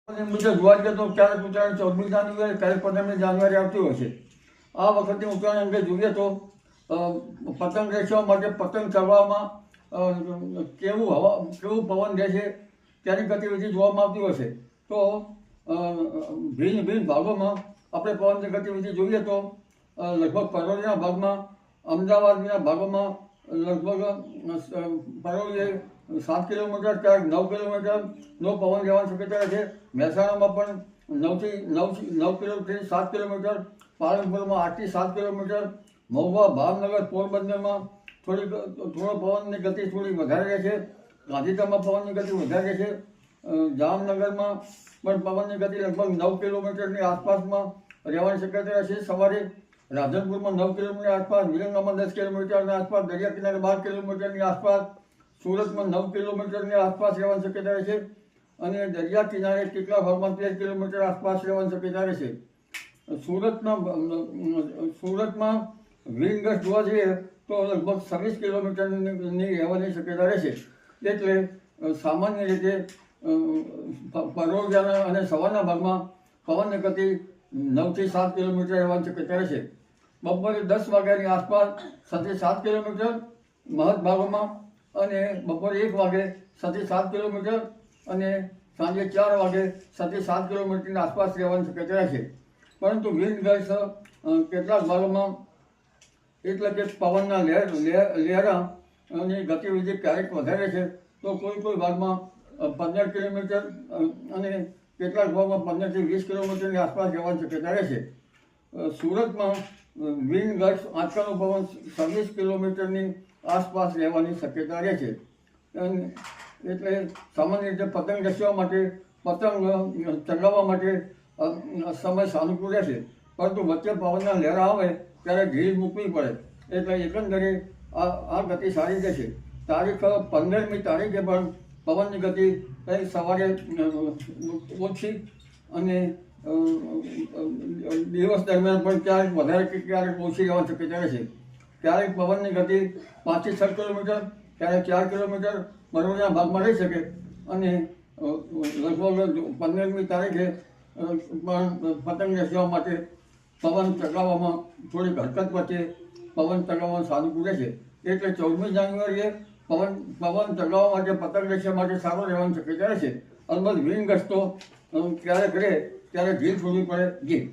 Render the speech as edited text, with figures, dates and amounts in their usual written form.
મુજબ જોવા જઈએ તો ક્યારેક ઉત્તરાયણ 14મી જાન્યુઆરી, ક્યારેક 15મી જાન્યુઆરી આવતી હોય છે. આ વખતની ઉત્તરાયણ અંગે જોઈએ તો પતંગ વેચવા માટે પતંગ ચડવામાં કેવું પવન રહે છે તેની ગતિવિધિ જોવામાં આવતી હોય છે. તો ભિન્ન ભિન્ન ભાગોમાં આપણે પવનની ગતિવિધિ જોઈએ તો લગભગ પરોળીના ભાગમાં, અમદાવાદના ભાગોમાં લગભગ પરોળીએ 7 કિલોમીટર, ક્યારેક 9 કિલોમીટરનો પવન રહેવાની શક્યતા રહે છે. મહેસાણામાં પણ 9 કિલોમીટરથી 7 કિલોમીટર, પાલનપુરમાં 8 થી 7 કિલોમીટર, મહુવા, ભાવનગર, પોરબંદરમાં થોડો પવનની ગતિ થોડી વધારે રહે છે. ગાંધીધામમાં પવનની ગતિ વધારે રહે છે. જામનગરમાં પણ પવનની ગતિ લગભગ 9 કિલોમીટરની આસપાસમાં રહેવાની શક્યતા રહે છે સવારે. રાધનપુરમાં 9 કિલોમીટર આસપાસ, વિરંગામાં 10 કિલોમીટરની આસપાસ, દરિયા કિનારે 12 કિલોમીટરની આસપાસ, સુરતમાં 9 કિલોમીટરની આસપાસ રહેવાની શક્યતા રહે છે. અને દરિયા કિનારે કેટલા ભાગમાં 13 કિલોમીટર આસપાસ રહેવાની શક્યતા રહે છે. સુરતમાં વિન્ડ ગસ્ટ જોવા જઈએ તો લગભગ 26 કિલોમીટરની રહેવાની શક્યતા રહે છે. એટલે સામાન્ય રીતે પરોળિયાના અને સવારના ભાગમાં પવનની ગતિ 9 થી 7 કિલોમીટર રહેવાની શક્યતા રહે છે. બપોરે 10 વાગ્યાની આસપાસ 6 થી 7 કિલોમીટર મહદ ભાગોમાં, અને બપોરે 1 વાગે 6 થી 7 કિલોમીટર, અને સાંજે 4 વાગે 6 થી 7 કિલોમીટરની આસપાસ રહેવાની શક્યતા રહે છે. પરંતુ વિન્ડ ગસ્ટ કેટલાક ભાગોમાં, એટલે કે પવનના લહેરાની ગતિવિધિ ક્યારેક વધારે છે તો કોઈ ભાગમાં 15 કિલોમીટર અને કેટલાક ભાગમાં 15 થી 20 કિલોમીટરની આસપાસ રહેવાની શક્યતા રહે છે. સુરતમાં વિન્ડ ગસ્ટ આંચકાનો પવન 26 કિલોમીટરની આસપાસ રહેવાની શક્યતા રહે છે. એટલે સામાન્ય રીતે પતંગ રચવા માટે, પતંગ ચગાવવા માટે સમય સાનુકૂળ રહેશે. પરંતુ વચ્ચે પવનના લહેરા આવે ત્યારે ઢીલ મૂકવી પડે. એટલે એકંદરે આ ગતિ સારી રહેશે. તારીખ 15મી તારીખે પણ પવનની ગતિ કંઈક સવારે ઓછી અને દિવસ દરમિયાન પણ ક્યારેક વધારે કે ક્યારેક ઓછી રહેવાની શક્યતા રહેશે. ક્યારેક પવનની ગતિ 5 થી 6 કિલોમીટર, ક્યારેક 4 કિલોમીટર પરોળીના ભાગમાં રહી શકે. અને લગભગ 15મી તારીખે પણ પતંગ વેચવા માટે પવન ચગાવવામાં થોડીક હરકત વચ્ચે પવન ચગાવવાનું સાનુકૂળ રહેશે. એટલે 14મી જાન્યુઆરીએ પવન ચગાવવા માટે, પતંગ વેચવા માટે સારો રહેવાની શક્યતા રહેશે. અલબત્ત વિન્ડ ગસ્ટ તો ક્યારેક રહે ત્યારે ઢીલ છોડવી પડે. જી.